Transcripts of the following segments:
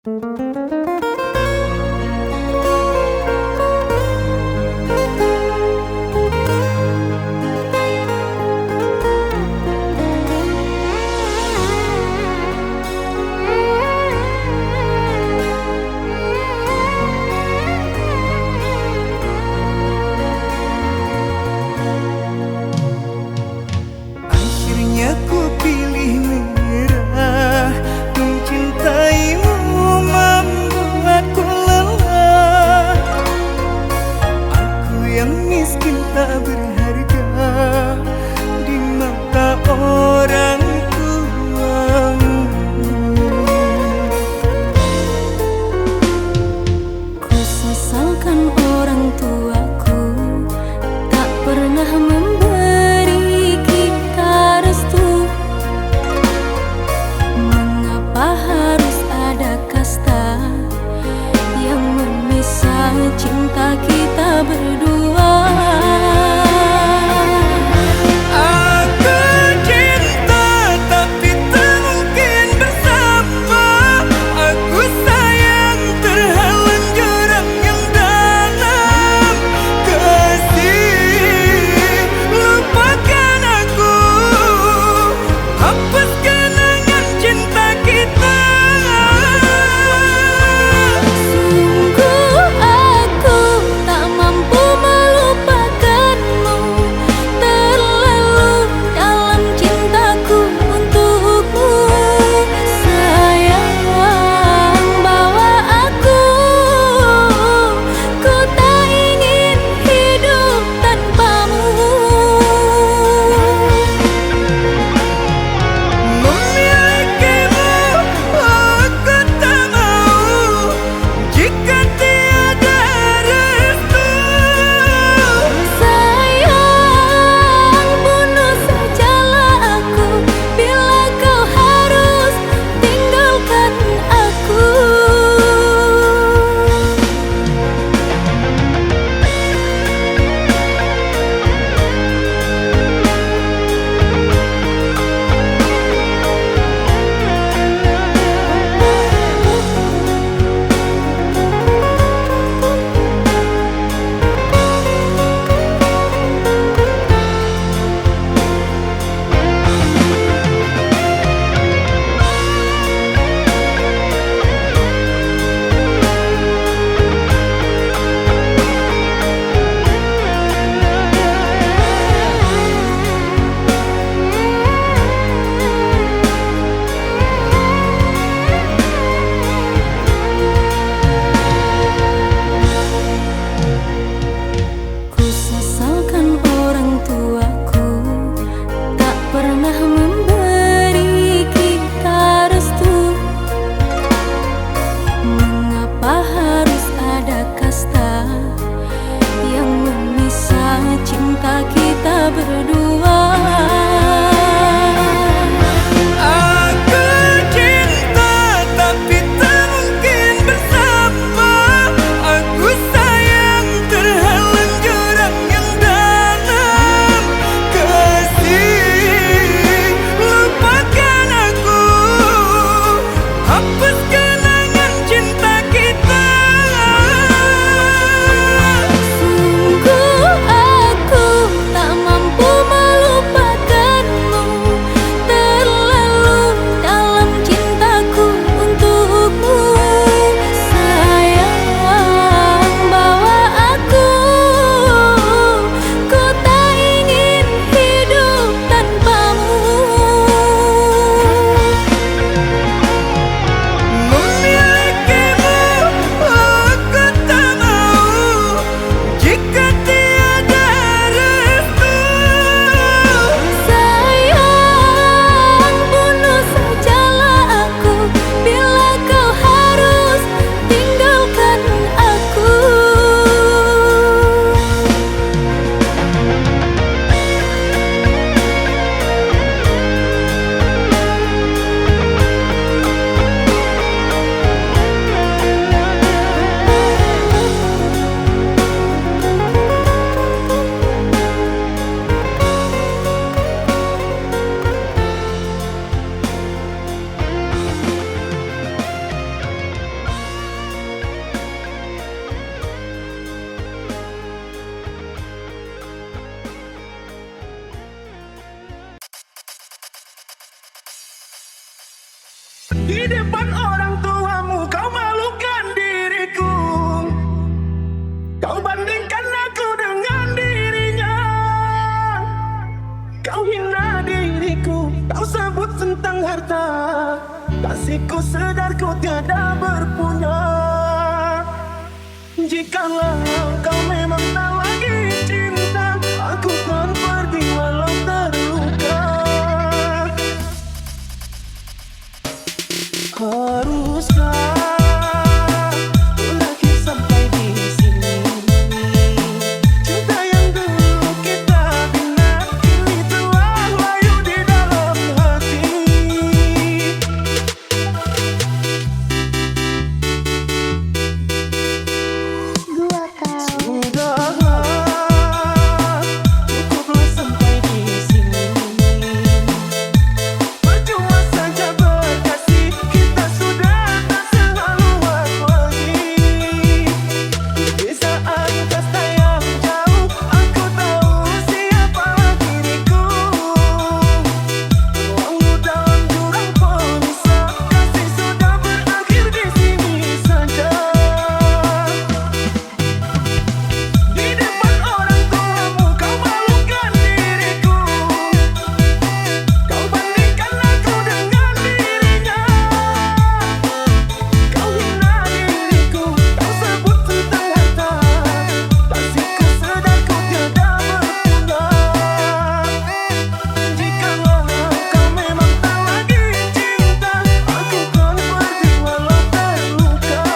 Akhirnya ku pilih menyerah, mencintaimu membuatku lelah. Aku yang miskin tak berharga di mata orang tuamu. Ku sesalkan orang tuaku tak pernah memberi kita restu. Mengapa harus ada kasta yang memisah cinta kita berdua? Aku Di depan orang tuamu kau malukan diriku. Kau bandingkan aku dengan dirinya. Kau hina diriku, kau sebut tentang harta. Kasihku sedar ku tiada berpunya. Jikalau kau memang tak lagi cinta, aku kan pergi walau terluka. Haruskah berakhir sampai di sini? Cinta yang dulu kita bina kini telah layu di dalam hati. Sudahlah, cukuplah sampai di sini. Percuma saja berkasih, kita sudah tak sehaluan lagi. Di saat kasta yang jauh, aku tahu siapa diriku. Walau dalam jurang pemisah, kasih sudah berakhir di sini saja. Di depan orang tuamu kau malukan diriku. Kau bandingkan aku dengan dirinya. Kau hina diriku, kau sebut tentang harta. Kasihku sedar ku tiada berguna. Jikalau kau memang tak lagi cinta, aku kan pergi walau terluka.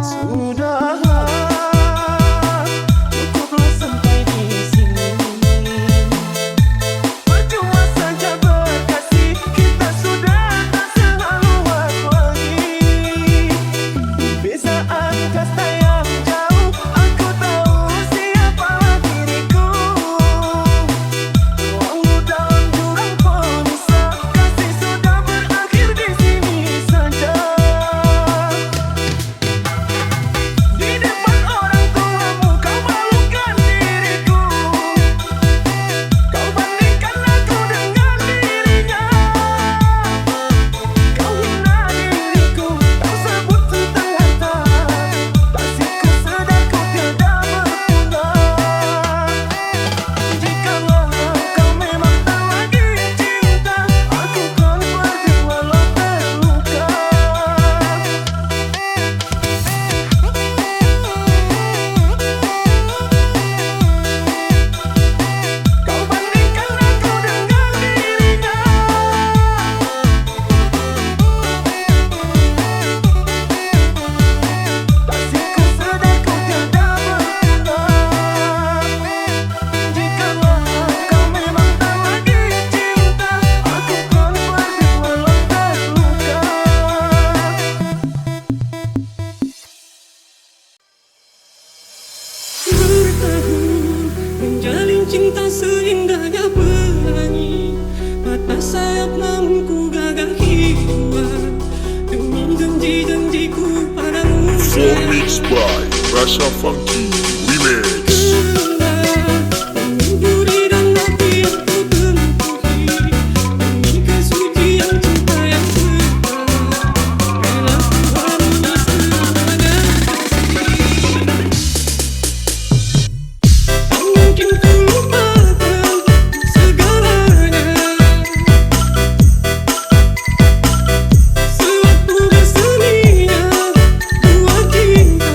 Sudahlah, cukuplah sampai di sini. Percuma saja berkasih, kita sudah tak sehaluan lagi. Di saat kasta yang jauh, aku tahu siapa diriku. Walau dalam jurang pemisah, kasih sudah berakhir di sini saja. Di depan orang tuamu kau malukan diriku. Kau bandingkan aku dengan dirinya. Kau hina diriku, kau sebut tentang harta. Kasihku sedar ku tiada berguna. Jikalau kau memang tak lagi cinta, aku kan pergi walau terluka. Kau bandingkan aku dengan dirinya. Kasihku sedar ku tiada berguna. Jikalau kau memang tak lagi cinta, aku kan pergi walau terluka. Bertahun menjalin cinta seindahnya pelangi, patah sayap namun ku gagah hidup demi janji-janjiku padamu. Full mix by Rasha Funky Remix. Duri dan hati yang ku tempuhi demi kesucian cinta yang benar, rela ku harungi selamanya kasih. Tak mungkin ku lupakan segalanya. Sewaktu berseminya dua cinta.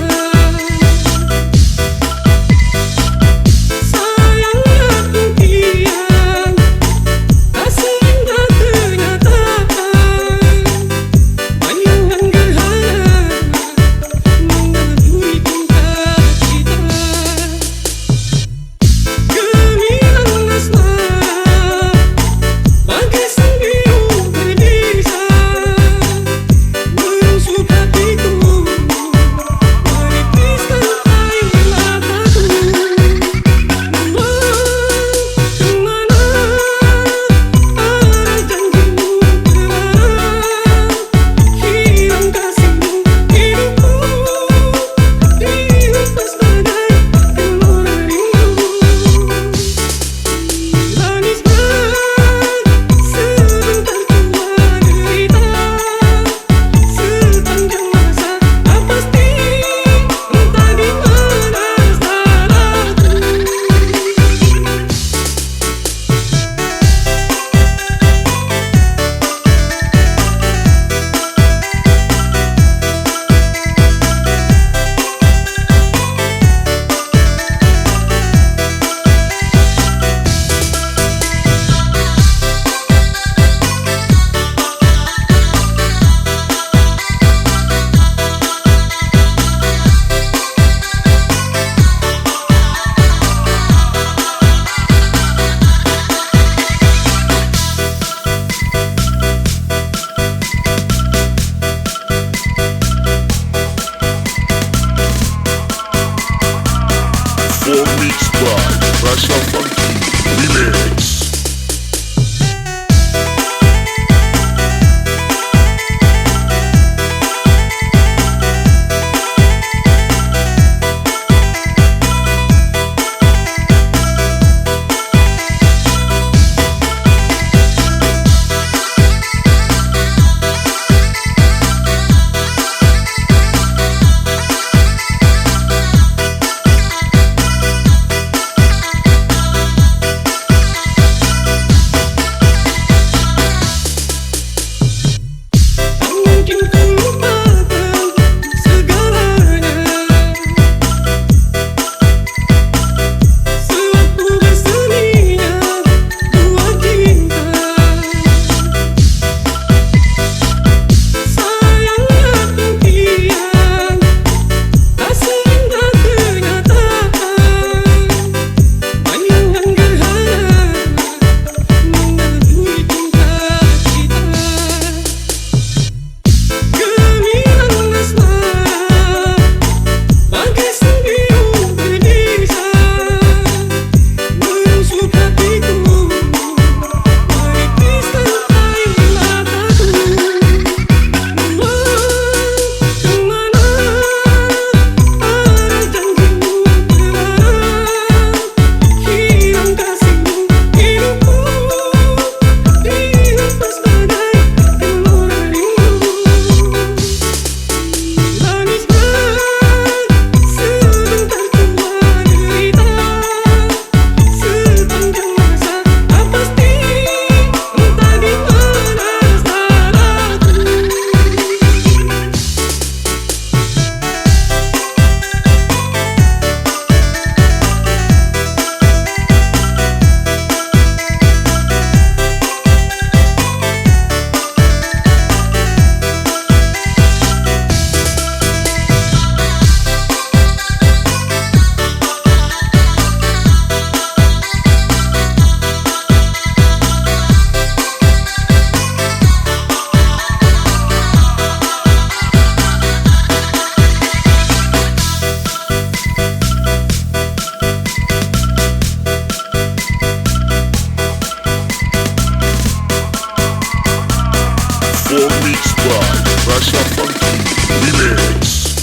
All mixed by Rasha Funky Remix.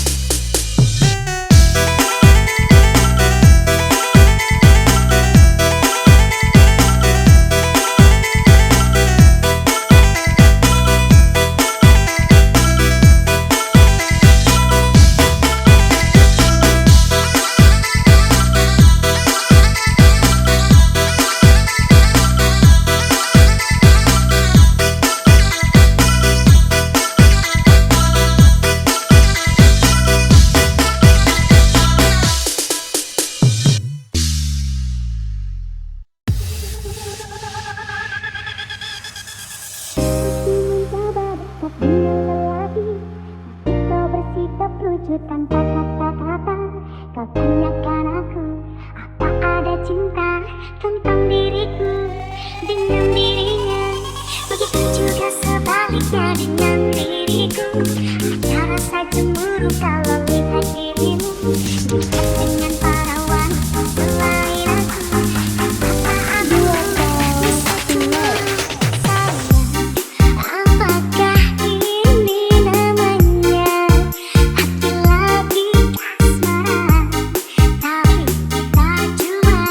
Tanpa kata-kata kau tanyakan aku, apa ada cinta tentang diriku dengan dirinya. Begitu juga sebaliknya dengan diriku. Ada rasa cemburu kalau lihat dirimu dekat dengan para wanita selain aku. Apa aku bisa tinggal sayang? Apakah ini namanya hati lagi kasmaran? Tapi kita cuma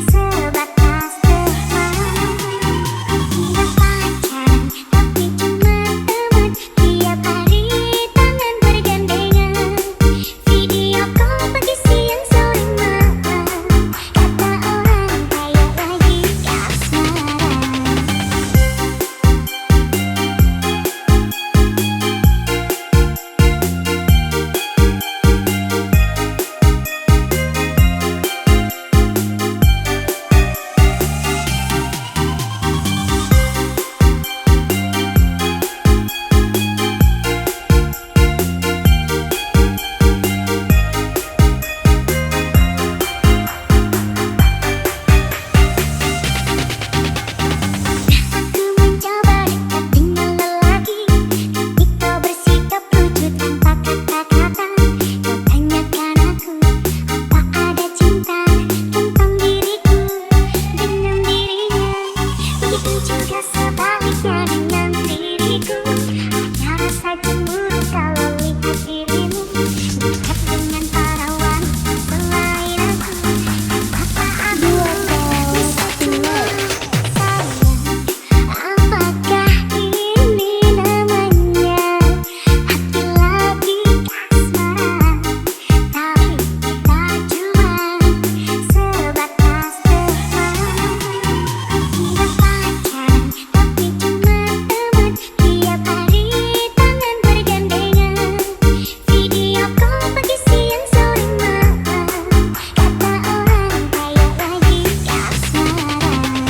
sebatas teman. Tidak pacaran tapi cuma teman. Tiap hari tangan bergandengan, video call pagi siang sore malam. Kata orang kayak lagi kasmaran. Aku mencoba dekat dengan lelaki, tapi kau bersikap lucu tanpa kata-kata. Kau tanyakan aku, apa ada cinta tentang diriku dengan dirinya. Begitu juga sebaliknya dengan diriku. Ada rasa cemburu kalau lihat dirimu dekat dengan para wanita selain aku. Apa aku bisa tinggal sayang? Apakah ini namanya hati lagi kasmaran? Tapi kita cuma sebatas teman. Tidak pacaran tapi cuma teman. Tiap hari tangan bergandengan, video call pagi siang sore malam. Kata orang kayak lagi kasmaran.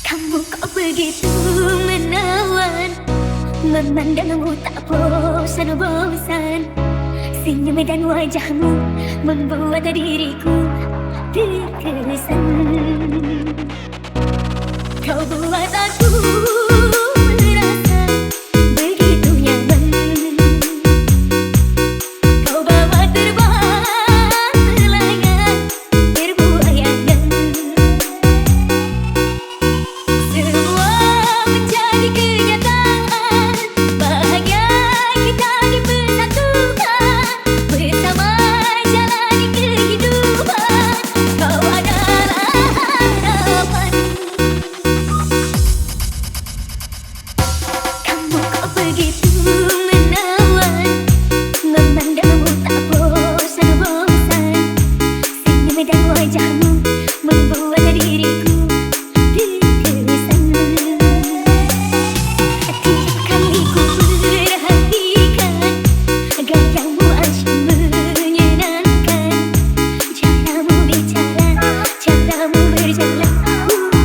Kamu kok begitu menawan, memandangmu tak bosan-bosan. Senyum dan wajahmu membuat diriku terkesan. Kau buat aku merasa begitu nyaman. Kau bawa terbang layar berbuayangan. Semua menjadi kenyataan. Bahagia kita dipersatukan bersama jalani kehidupan. Kau adalah caramu berjalan untuk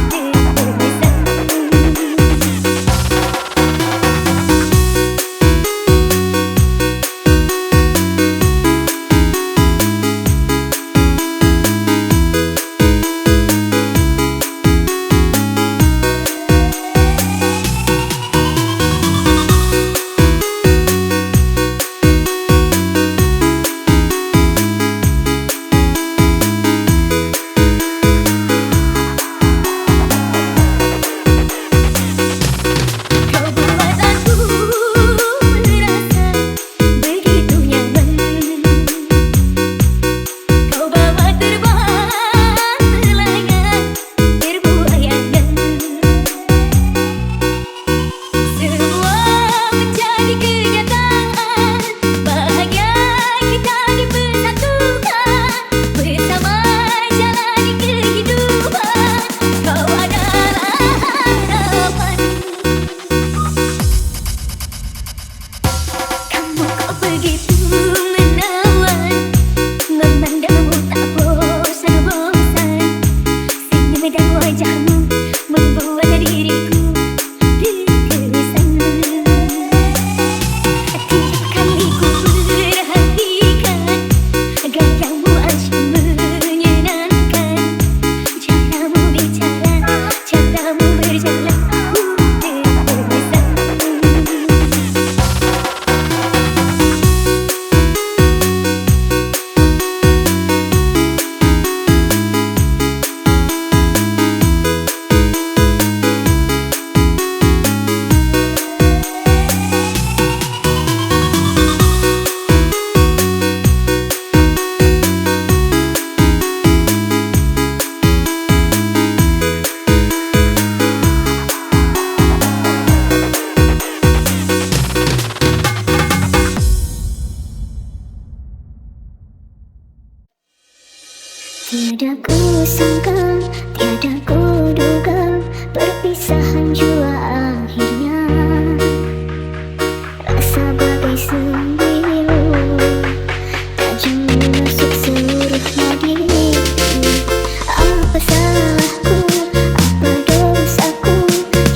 tiada kusangka, tiada kuduga, perpisahan jua akhirnya. Rasa bagai sembilu tajam menusuk seluruh nadiku. Apa salahku, apa dosaku,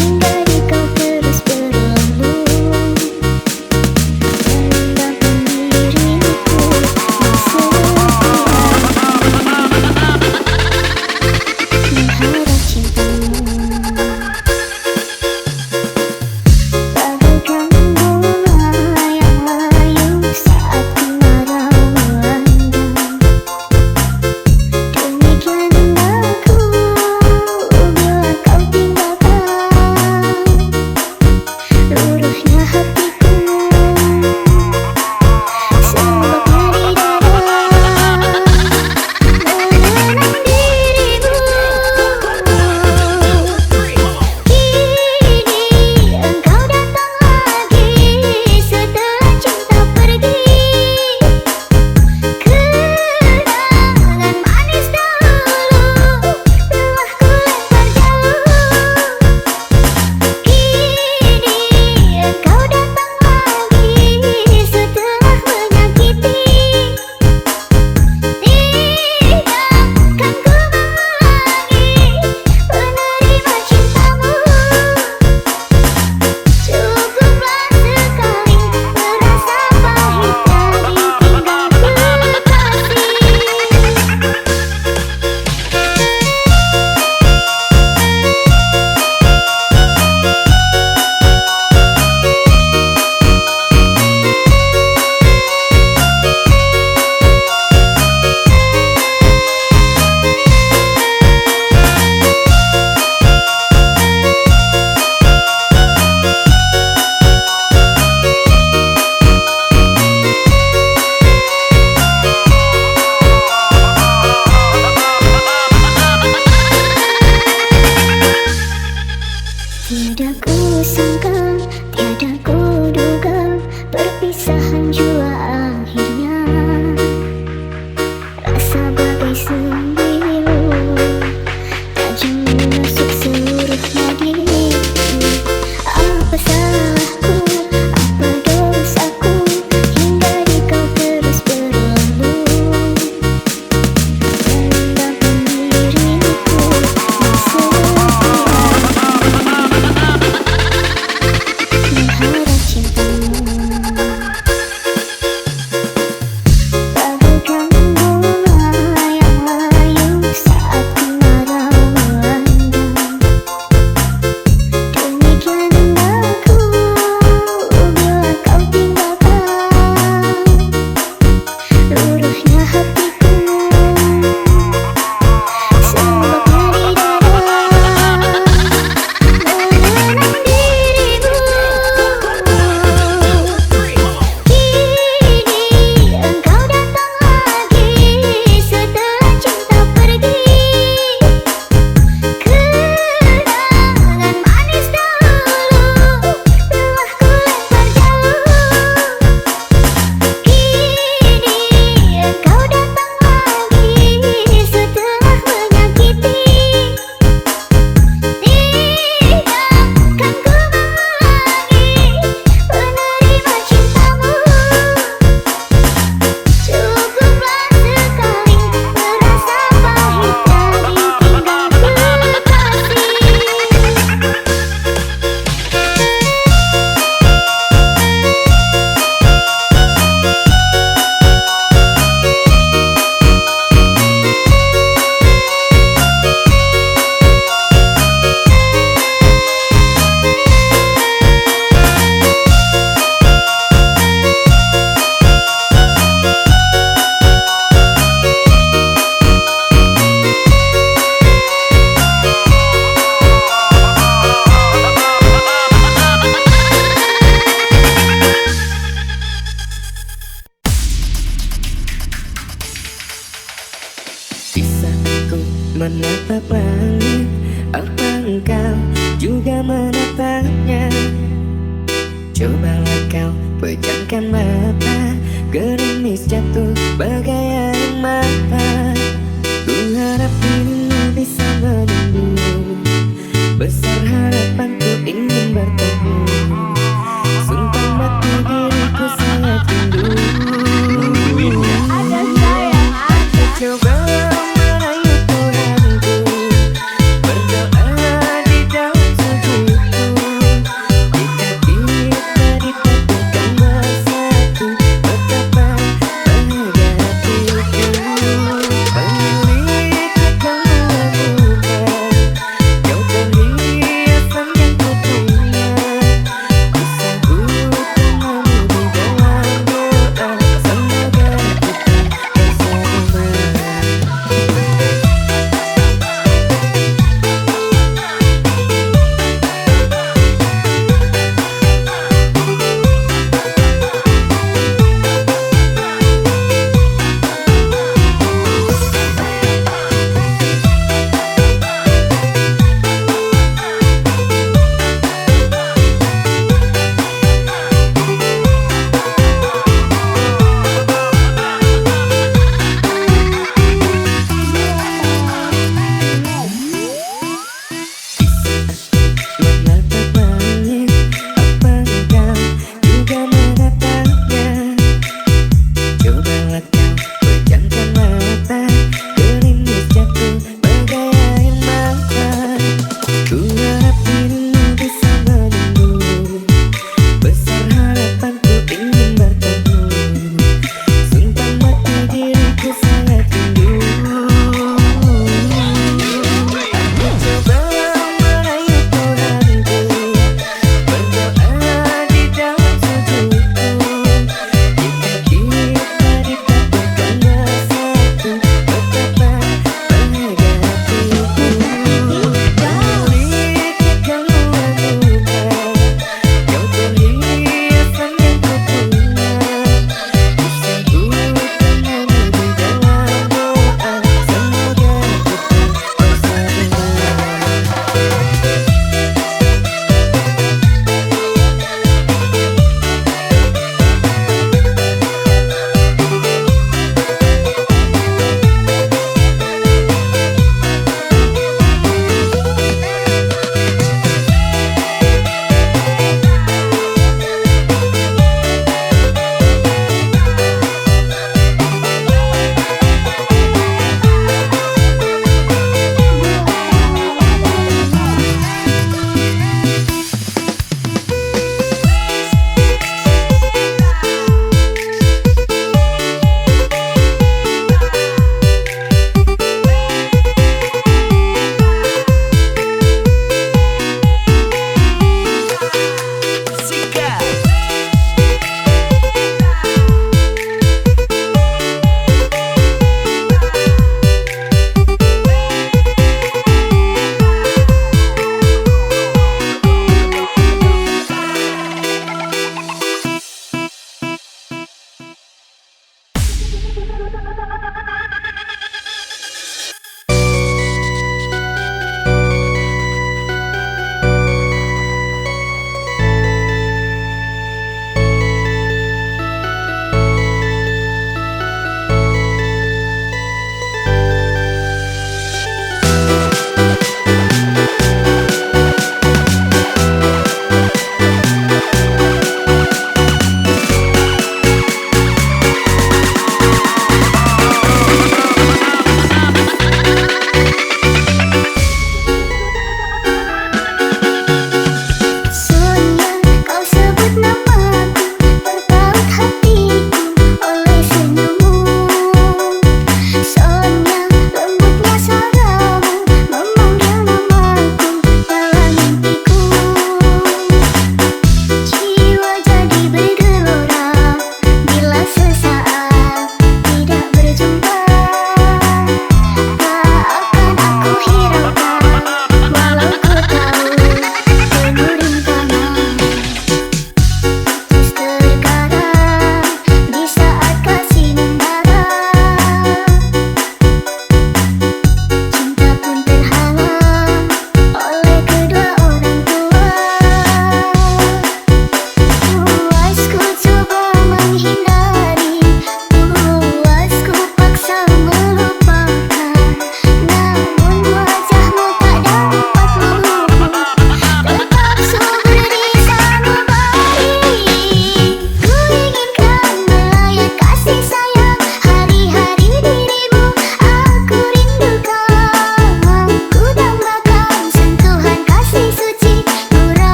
hingga di kau terus berlalu merendahkan diriku yang setia mengharap cintamu. Bagaikan bunga yang layu saat kemarau melanda, demikian aku bila kau tinggalkan. Luruhnya hatiku, sebabnya di dada mengenang dirimu. Kini engkau datang lagi setelah cinta pergi. Kenangan manis dahulu telah ku lempar jauh. Kini engkau datang lagi setelah menyakiti. Tidakkan ku mengulangi menerima cintamu. Cukuplah sekali merasa pahitnya ditinggal kekasih. Tiada kusangka, tiada kuduga, perpisahan jua akhirnya. Rasa bagai sembilu tajam menusuk seluruh nadiku. Apa salahku, apa dosaku, hingga di kau terus berlalu merendahkan diriku menatap langit, apa engkau juga menatapnya? Cobalah kau pejamkan mata, gerimis jatuh bagai air mata. Ku harap dirimu bisa menunggu, besar harapanku ingin bertemu. Sumpah mati diriku sangat rindu. Ada sayang, ada. Coba merayu Tuhanku, berdoa di dalam sujudku. Jika kita ditakdirkan bersatu, betapa bahagia hatiku. Pemilik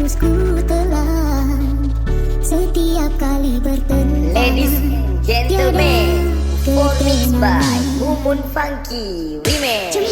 harus ku telan setiap kali bertemu. Ladies and gentlemen, for mixed by Mumun Funky Remix.